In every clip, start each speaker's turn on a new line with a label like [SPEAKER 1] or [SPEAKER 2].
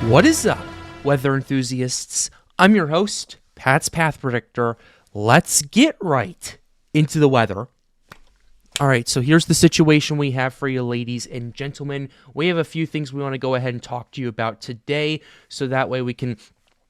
[SPEAKER 1] What is up, weather enthusiasts? I'm your host, Pat's Path Predictor. Let's get right into the weather. All right, so here's the situation we have for you, ladies and gentlemen. We have a few things we want to go ahead and talk to you about today, so that way we can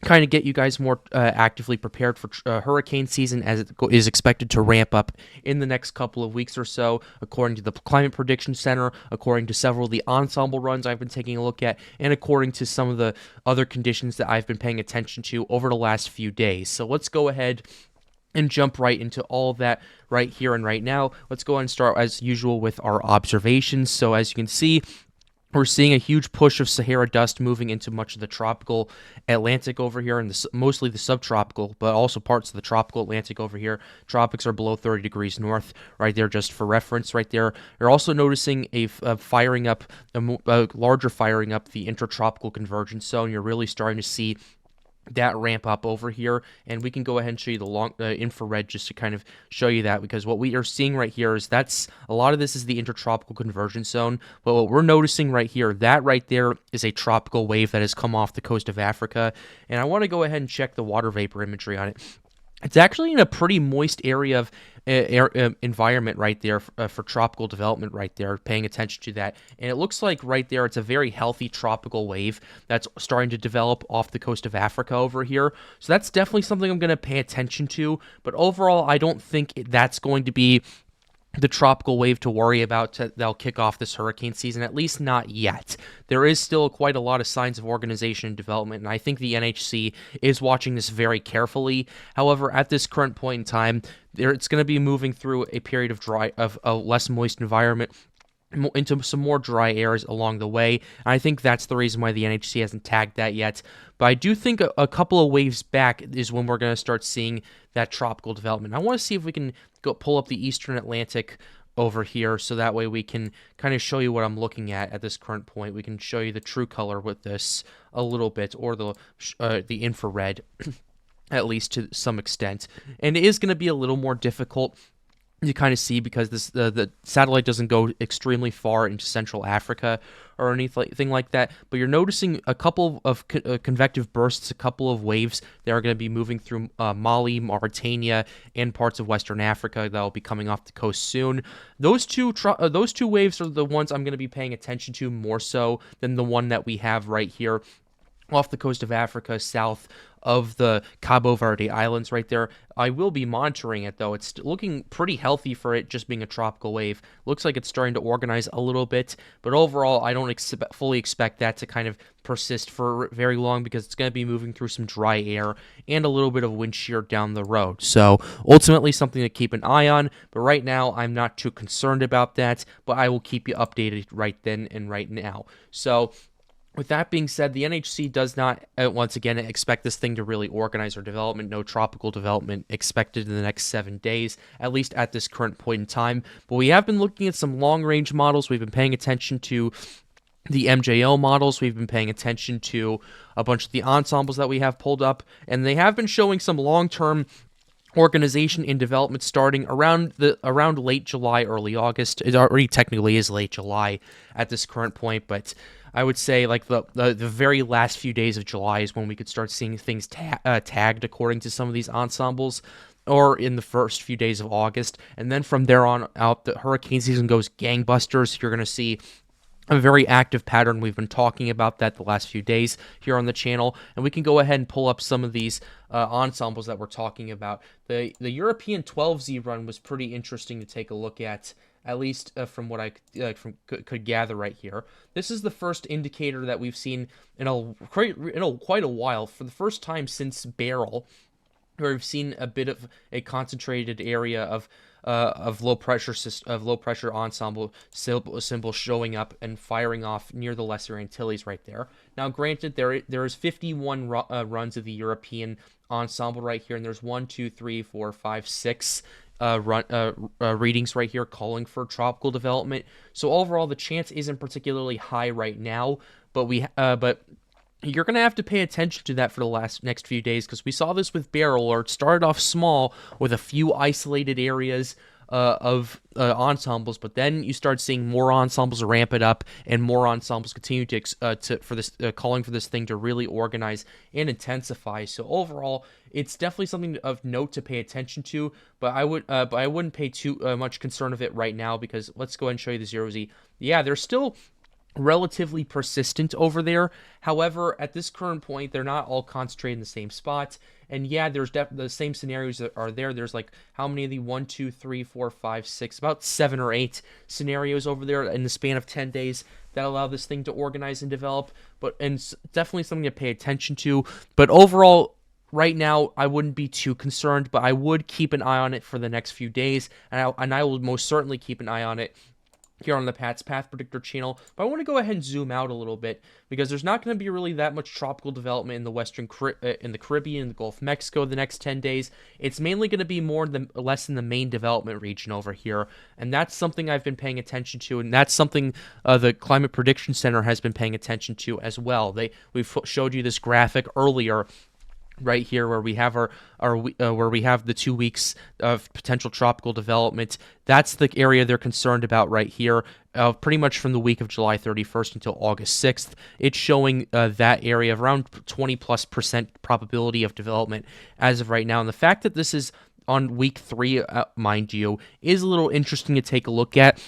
[SPEAKER 1] kind of get you guys more actively prepared for hurricane season, as it is expected to ramp up in the next couple of weeks or so, according to the Climate Prediction Center, according to several of the ensemble runs I've been taking a look at, and according to some of the other conditions that I've been paying attention to over the last few days. So let's go ahead and jump right into all of that right here and right now. Let's go ahead and start, as usual, with our observations. So as you can see, we're seeing a huge push of Sahara dust moving into much of the tropical Atlantic over here, and mostly the subtropical, but also parts of the tropical Atlantic over here. Tropics are below 30 degrees north, right there, just for reference, right there. You're also noticing a firing up, a larger firing up the intertropical convergence zone. You're really starting to see that ramp up over here, and we can go ahead and show you the long infrared just to kind of show you that, because what we are seeing right here is that's a lot of this is the intertropical convergence zone, but what we're noticing right here, that right there is a tropical wave that has come off the coast of Africa. And I want to go ahead and check the water vapor imagery on it. It's actually in a pretty moist area of environment right there for tropical development right there, paying attention to that. And it looks like right there it's a very healthy tropical wave that's starting to develop off the coast of Africa over here. So that's definitely something I'm going to pay attention to. But overall, I don't think that's going to be the tropical wave to worry about that'll kick off this hurricane season, at least not yet. There is still quite a lot of signs of organization and development, and I think the NHC is watching this very carefully. However, at this current point in time, it's going to be moving through a period of a less moist environment into some more dry areas along the way. And I think that's the reason why the NHC hasn't tagged that yet. But I do think a couple of waves back is when we're going to start seeing that tropical development. I want to see if we can go pull up the Eastern Atlantic over here, so that way we can kind of show you what I'm looking at this current point. We can show you the true color with this a little bit, or the infrared, at least to some extent. And it is going to be a little more difficult you kind of see, because the satellite doesn't go extremely far into Central Africa or anything like that, but you're noticing a couple of convective bursts, a couple of waves that are going to be moving through Mali, Mauritania, and parts of Western Africa that will be coming off the coast soon. Those two waves are the ones I'm going to be paying attention to more so than the one that we have right here off the coast of Africa, south of the Cabo Verde Islands right there. I will be monitoring it, though. It's looking pretty healthy for it just being a tropical wave. Looks like it's starting to organize a little bit, but overall, I don't fully expect that to kind of persist for very long, because it's going to be moving through some dry air and a little bit of wind shear down the road. So ultimately something to keep an eye on, but right now I'm not too concerned about that, but I will keep you updated right then and right now. So with that being said, the NHC does not, once again, expect this thing to really organize or development. No tropical development expected in the next 7 days, at least at this current point in time. But we have been looking at some long-range models. We've been paying attention to the MJO models. We've been paying attention to a bunch of the ensembles that we have pulled up, and they have been showing some long-term organization and development starting around late July, early August. It already technically is late July at this current point, but I would say like the very last few days of July is when we could start seeing things tagged according to some of these ensembles, or in the first few days of August. And then from there on out, the hurricane season goes gangbusters. You're going to see a very active pattern. We've been talking about that the last few days here on the channel, and we can go ahead and pull up some of these ensembles that we're talking about. The European 12Z run was pretty interesting to take a look at least from what I could gather right here. This is the first indicator that we've seen in quite a while, for the first time since Beryl, where we've seen a bit of a concentrated area of low pressure ensemble symbols showing up and firing off near the Lesser Antilles right there. Now, granted, there is 51 runs of the European ensemble right here, and there's 1, 2, 3, 4, 5, 6 readings right here calling for tropical development. So overall, the chance isn't particularly high right now, but you're going to have to pay attention to that for the next few days, because we saw this with Beryl, where it started off small with a few isolated areas ensembles, but then you start seeing more ensembles ramp it up, and more ensembles continue calling for this thing to really organize and intensify. So overall, it's definitely something of note to pay attention to, but I wouldn't pay too much concern of it right now, because let's go ahead and show you the 0Z. Yeah, they're still relatively persistent over there. However, at this current point, they're not all concentrated in the same spot. And yeah, there's the same scenarios that are there. There's like how many of the 1, 2, 3, 4, 5, 6, about 7 or 8 scenarios over there in the span of 10 days that allow this thing to organize and develop. And definitely something to pay attention to. But overall, right now, I wouldn't be too concerned, but I would keep an eye on it for the next few days, and I will most certainly keep an eye on it here on the Pat's Path Predictor channel. But I want to go ahead and zoom out a little bit, because there's not going to be really that much tropical development in the in the Caribbean, the Gulf of Mexico the next 10 days. It's mainly going to be less in the main development region over here, and that's something I've been paying attention to, and that's something the Climate Prediction Center has been paying attention to as well. We've showed you this graphic earlier, right here, where we have where we have the 2 weeks of potential tropical development. That's the area they're concerned about right here, pretty much from the week of July 31st until August 6th. It's showing that area of around 20+% probability of development as of right now. And the fact that this is on week 3, mind you, is a little interesting to take a look at.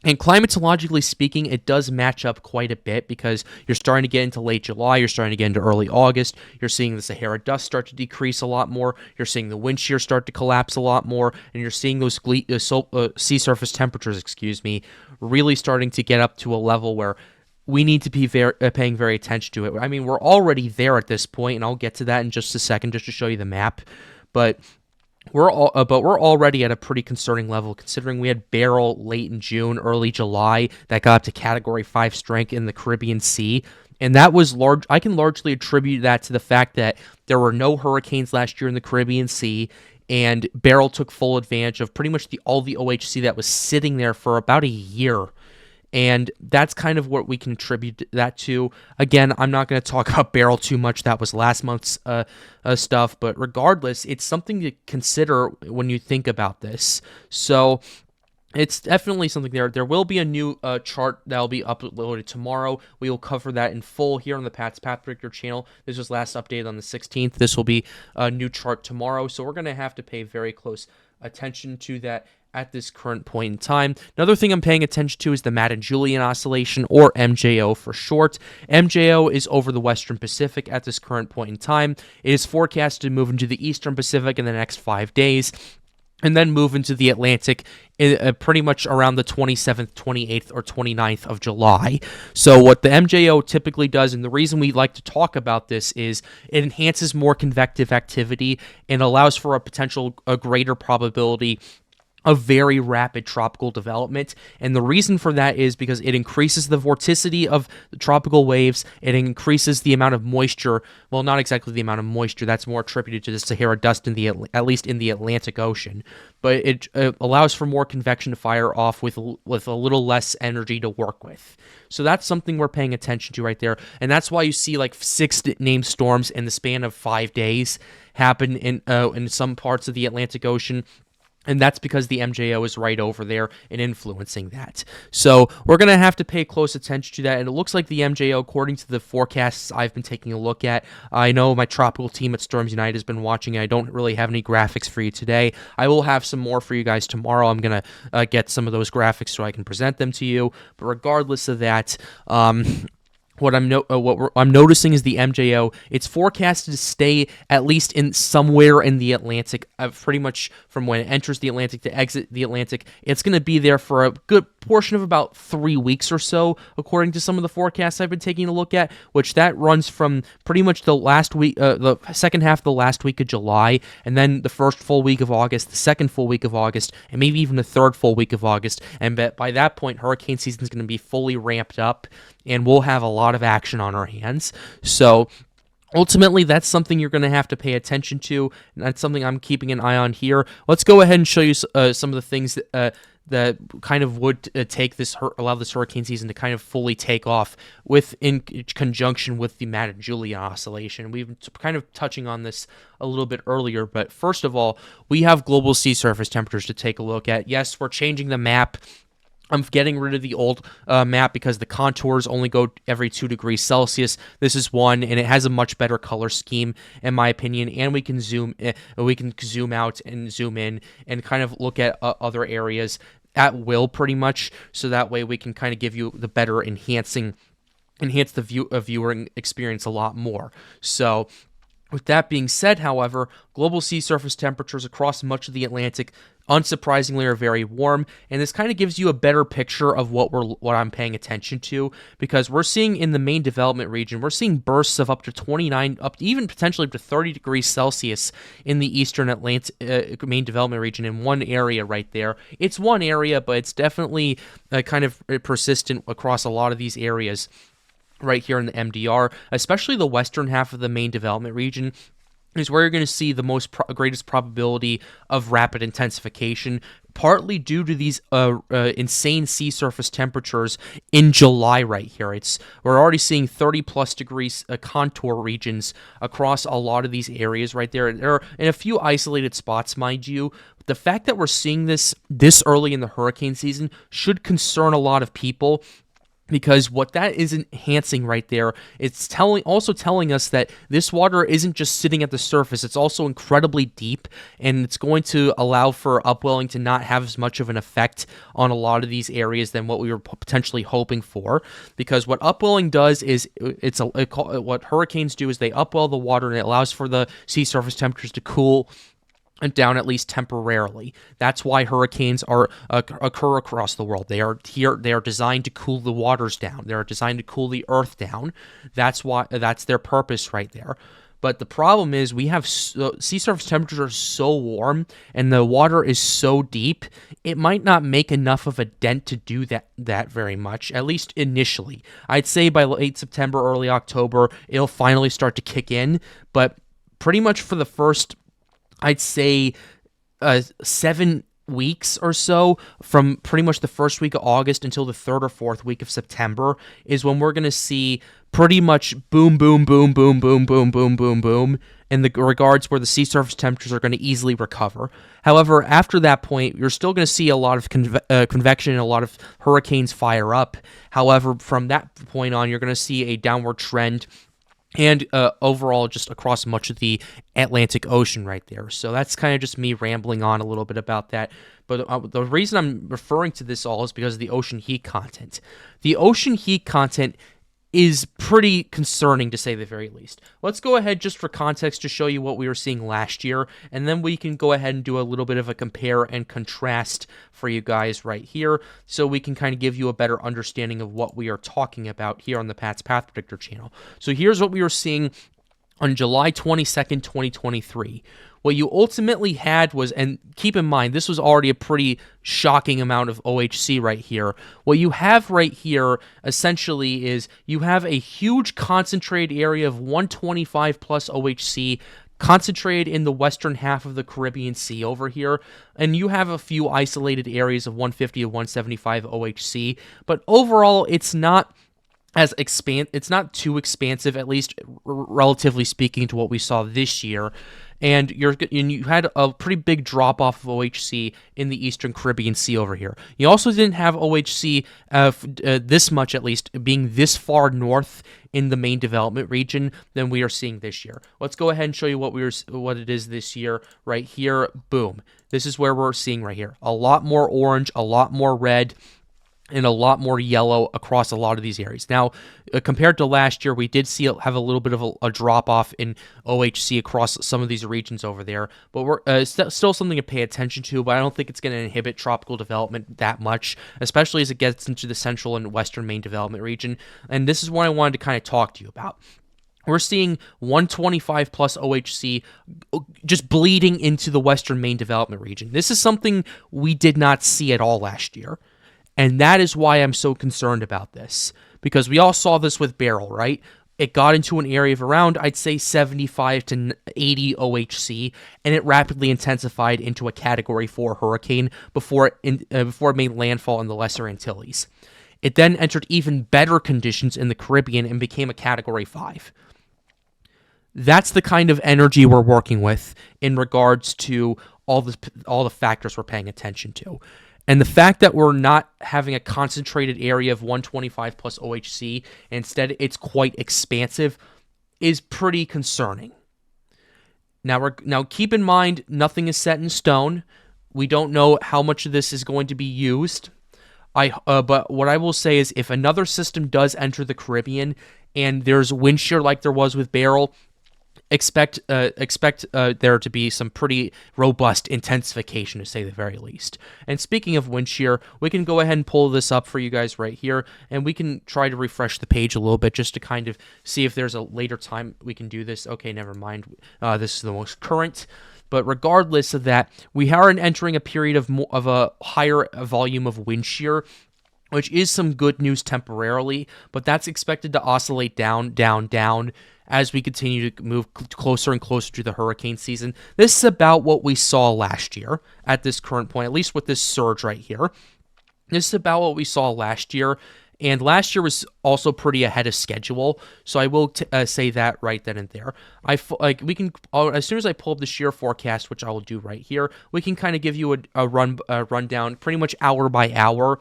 [SPEAKER 1] And climatologically speaking, it does match up quite a bit, because you're starting to get into late July, you're starting to get into early August, you're seeing the Sahara dust start to decrease a lot more, you're seeing the wind shear start to collapse a lot more, and you're seeing those sea surface temperatures, really starting to get up to a level where we need to be paying very attention to it. I mean, we're already there at this point, and I'll get to that in just a second, just to show you the map, but we're already at a pretty concerning level, considering we had Beryl late in June, early July, that got up to Category 5 strength in the Caribbean Sea. And that was large. I can largely attribute that to the fact that there were no hurricanes last year in the Caribbean Sea, and Beryl took full advantage of pretty much all the OHC that was sitting there for about a year. And that's kind of what we can attribute that to. Again, I'm not going to talk about Beryl too much. That was last month's stuff. But regardless, it's something to consider when you think about this. So it's definitely something there. There will be a new chart that will be uploaded tomorrow. We will cover that in full here on the Pat's Path Predictor channel. This was last updated on the 16th. This will be a new chart tomorrow. So we're going to have to pay very close attention to that at this current point in time. Another thing I'm paying attention to is the Madden-Julian Oscillation, or MJO for short. MJO is over the Western Pacific at this current point in time. It is forecasted to move into the Eastern Pacific in the next 5 days, and then move into the Atlantic pretty much around the 27th, 28th, or 29th of July. So what the MJO typically does, and the reason we like to talk about this, is it enhances more convective activity and allows for a greater probability of very rapid tropical development. And the reason for that is because it increases the vorticity of the tropical waves, it increases the amount of moisture, well, not exactly the amount of moisture, that's more attributed to the Sahara dust at least in the Atlantic Ocean, but it allows for more convection to fire off with a little less energy to work with. So that's something we're paying attention to right there, and that's why you see like 6 named storms in the span of 5 days happen in some parts of the Atlantic Ocean. And that's because the MJO is right over there and influencing that. So we're going to have to pay close attention to that. And it looks like the MJO, according to the forecasts I've been taking a look at, I know my tropical team at Storms United has been watching. I don't really have any graphics for you today. I will have some more for you guys tomorrow. I'm going to get some of those graphics so I can present them to you. But regardless of that, what I'm noticing is the MJO. It's forecasted to stay at least in somewhere in the Atlantic, pretty much from when it enters the Atlantic to exit the Atlantic. It's going to be there for a good portion of about 3 weeks or so, according to some of the forecasts I've been taking a look at, which that runs from pretty much the last week, the second half of the last week of July, and then the first full week of August, the second full week of August, and maybe even the third full week of August. And by that point, hurricane season is going to be fully ramped up, and we'll have a lot of action on our hands. So ultimately, that's something you're going to have to pay attention to, and that's something I'm keeping an eye on here. Let's go ahead and show you some of the things that kind of would allow this hurricane season to kind of fully take off in conjunction with the Matt and Julia oscillation. We've been kind of touching on this a little bit earlier, but first of all, we have global sea surface temperatures to take a look at. Yes, we're changing the map. I'm getting rid of the old map because the contours only go every 2 degrees Celsius. This is one, and it has a much better color scheme, in my opinion. And we can zoom out and zoom in and kind of look at other areas at will, pretty much. So that way we can kind of give you the better enhance the viewing experience a lot more. So with that being said, however, global sea surface temperatures across much of the Atlantic, unsurprisingly, are very warm, and this kind of gives you a better picture of what I'm paying attention to, because we're seeing in the main development region, we're seeing bursts of up to 29, up to even potentially up to 30 degrees Celsius in the eastern Atlantic main development region in one area right there. It's one area, but it's definitely kind of persistent across a lot of these areas right here in the MDR, especially the western half of the main development region, is where you're going to see the greatest probability of rapid intensification, partly due to these insane sea surface temperatures in July right here. We're already seeing 30-plus degrees contour regions across a lot of these areas right there. There are in a few isolated spots, mind you. The fact that we're seeing this early in the hurricane season should concern a lot of people, because what that is enhancing right there, it's also telling us that this water isn't just sitting at the surface, it's also incredibly deep, and it's going to allow for upwelling to not have as much of an effect on a lot of these areas than what we were potentially hoping for. Because what upwelling does is, what hurricanes do is they upwell the water, and it allows for the sea surface temperatures to cool down, at least temporarily. That's why hurricanes occur across the world. They are designed to cool the waters down. They are designed to cool the earth down. That's their purpose right there. But the problem is we have sea surface temperatures are so warm and the water is so deep, it might not make enough of a dent to do that very much, at least initially. I'd say by late September, early October, it'll finally start to kick in, but pretty much for the first, I'd say, 7 weeks or so, from pretty much the first week of August until the 3rd or 4th week of September, is when we're going to see pretty much boom, boom, boom, boom, boom, boom, boom, boom, boom, in the regards where the sea surface temperatures are going to easily recover. However, after that point, you're still going to see a lot of convection and a lot of hurricanes fire up. However, from that point on, you're going to see a downward trend, and overall just across much of the Atlantic Ocean right there. So that's kind of just me rambling on a little bit about that. But the reason I'm referring to this all is because of the ocean heat content. The ocean heat content is pretty concerning, to say the very least. Let's go ahead, just for context, to show you what we were seeing last year, and then we can go ahead and do a little bit of a compare and contrast for you guys right here, so we can kind of give you a better understanding of what we are talking about here on the Pat's Path Predictor channel. So here's what we were seeing on July 22nd, 2023. What you ultimately had was, and keep in mind, this was already a pretty shocking amount of OHC right here. What you have right here, essentially, is you have a huge concentrated area of 125 plus OHC concentrated in the western half of the Caribbean Sea over here, and you have a few isolated areas of 150 to 175 OHC, but overall, it's not it's not too expansive, at least relatively speaking, to what we saw this year. And you had a pretty big drop-off of OHC in the eastern Caribbean Sea over here. You also didn't have OHC this much, at least, being this far north in the main development region than we are seeing this year. Let's go ahead and show you what it is this year right here. Boom. This is where we're seeing right here. A lot more orange, a lot more red, and a lot more yellow across a lot of these areas. Now, compared to last year, we did have a little bit of a drop-off in OHC across some of these regions over there, but we're still something to pay attention to, but I don't think it's going to inhibit tropical development that much, especially as it gets into the central and western main development region, and this is what I wanted to kind of talk to you about. We're seeing 125 plus OHC just bleeding into the western main development region. This is something we did not see at all last year. And that is why I'm so concerned about this, because we all saw this with Beryl, right? it got into an area of around, I'd say, 75 to 80 OHC, and it rapidly intensified into a Category 4 hurricane before it made landfall in the Lesser Antilles. It then entered even better conditions in the Caribbean and became a Category 5. That's the kind of energy we're working with in regards to all the factors we're paying attention to. And the fact that we're not having a concentrated area of 125 plus OHC, and instead it's quite expansive, is pretty concerning. Now keep in mind, nothing is set in stone. We don't know how much of this is going to be used. But what I will say is, if another system does enter the Caribbean and there's wind shear like there was with Beryl, expect there to be some pretty robust intensification, to say the very least. And speaking of wind shear, we can go ahead and pull this up for you guys right here, and we can try to refresh the page a little bit just to kind of see if there's a later time we can do this. Okay, never mind. This is the most current. But regardless of that, we are entering a period of a higher volume of wind shear, which is some good news temporarily, but that's expected to oscillate down as we continue to move closer and closer to the hurricane season. This is about what we saw last year at this current point, at least with this surge right here. This is about what we saw last year, and last year was also pretty ahead of schedule, so I will say that right then and there. We can, as soon as I pull up the shear forecast, which I will do right here, we can kind of give you a rundown pretty much hour by hour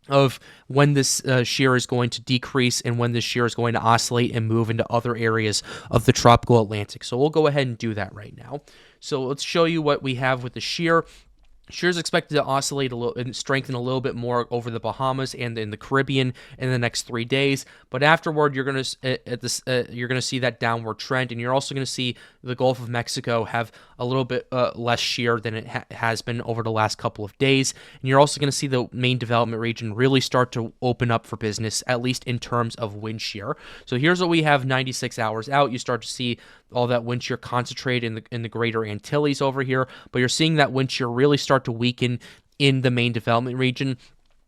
[SPEAKER 1] of when this shear is going to decrease and when this shear is going to oscillate and move into other areas of the tropical Atlantic. So we'll go ahead and do that right now. So let's show you what we have with the shear. Shear is expected to oscillate a little and strengthen a little bit more over the Bahamas and in the Caribbean in the next 3 days. But afterward, you're going to see that downward trend, and you're also going to see the Gulf of Mexico have a little bit less shear than it has been over the last couple of days. And you're also going to see the main development region really start to open up for business, at least in terms of wind shear. So here's what we have 96 hours out. You start to see all that wind shear concentrate in the greater Antilles over here, but you're seeing that wind shear really start to weaken in the main development region.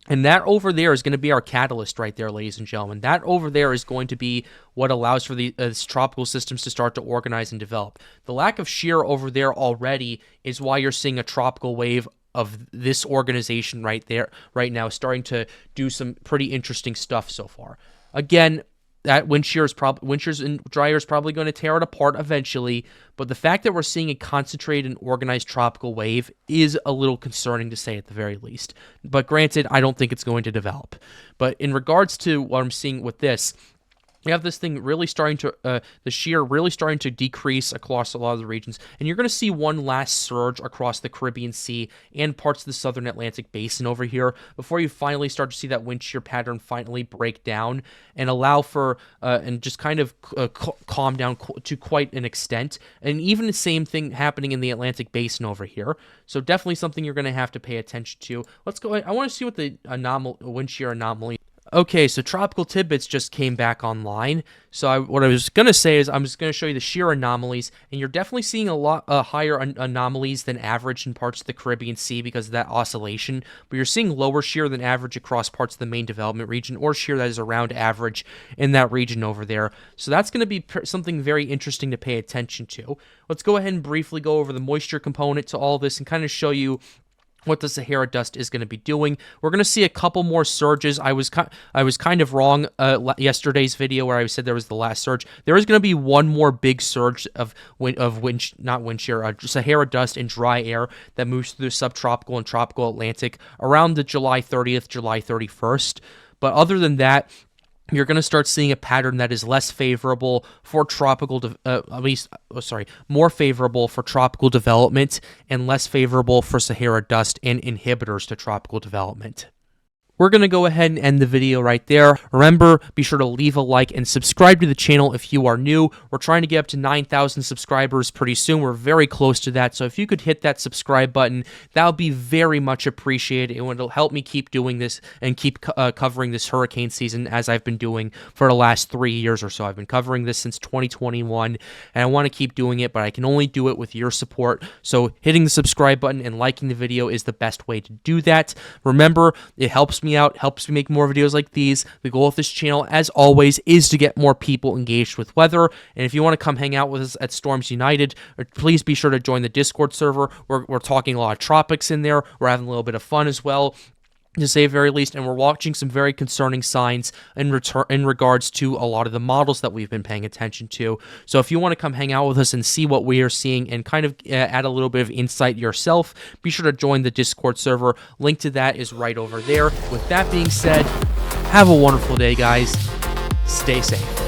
[SPEAKER 1] And that over there is going to be our catalyst right there, ladies and gentlemen. That over there is going to be what allows for these tropical systems to start to organize and develop. The lack of shear over there already is why you're seeing a tropical wave of this organization right now starting to do some pretty interesting stuff so far. Again, that wind shear and dry air is probably going to tear it apart eventually, but the fact that we're seeing a concentrated and organized tropical wave is a little concerning, to say at the very least. But granted, I don't think it's going to develop. But in regards to what I'm seeing with this, you have this thing really starting to, the shear really starting to decrease across a lot of the regions, and you're going to see one last surge across the Caribbean Sea and parts of the southern Atlantic basin over here before you finally start to see that wind shear pattern finally break down and allow for, and just kind of calm down to quite an extent. And even the same thing happening in the Atlantic basin over here. So definitely something you're going to have to pay attention to. Let's go ahead. I want to see what the wind shear anomaly. Okay, so Tropical Tidbits just came back online. So what I was going to say is I'm just going to show you the shear anomalies, and you're definitely seeing a lot higher anomalies than average in parts of the Caribbean Sea because of that oscillation, but you're seeing lower shear than average across parts of the main development region, or shear that is around average in that region over there. So that's going to be something very interesting to pay attention to. Let's go ahead and briefly go over the moisture component to all this and kind of show you what the Sahara dust is going to be doing. We're going to see a couple more surges. I was kind of wrong yesterday's video where I said there was the last surge. There is going to be one more big surge of Sahara dust and dry air that moves through the subtropical and tropical Atlantic around the July 30th, July 31st. But other than that, you're going to start seeing a pattern that is less favorable for more favorable for tropical development and less favorable for Sahara dust and inhibitors to tropical development. We're going to go ahead and end the video right there. Remember, be sure to leave a like and subscribe to the channel if you are new. We're trying to get up to 9,000 subscribers pretty soon. We're very close to that. So if you could hit that subscribe button, that would be very much appreciated. It will help me keep doing this and keep covering this hurricane season as I've been doing for the last 3 years or so. I've been covering this since 2021, and I want to keep doing it, but I can only do it with your support. So hitting the subscribe button and liking the video is the best way to do that. Remember, it helps me me out, helps me make more videos like these. The goal of this channel, as always, is to get more people engaged with weather. And if you want to come hang out with us at Storms United, please be sure to join the Discord server. We're talking a lot of tropics in there. We're having a little bit of fun as well, to say the very least, and we're watching some very concerning signs in regards to a lot of the models that we've been paying attention to. So if you want to come hang out with us and see what we are seeing and kind of add a little bit of insight yourself, be sure to join the Discord server. Link to that is right over there. With that being said, have a wonderful day, guys. Stay safe.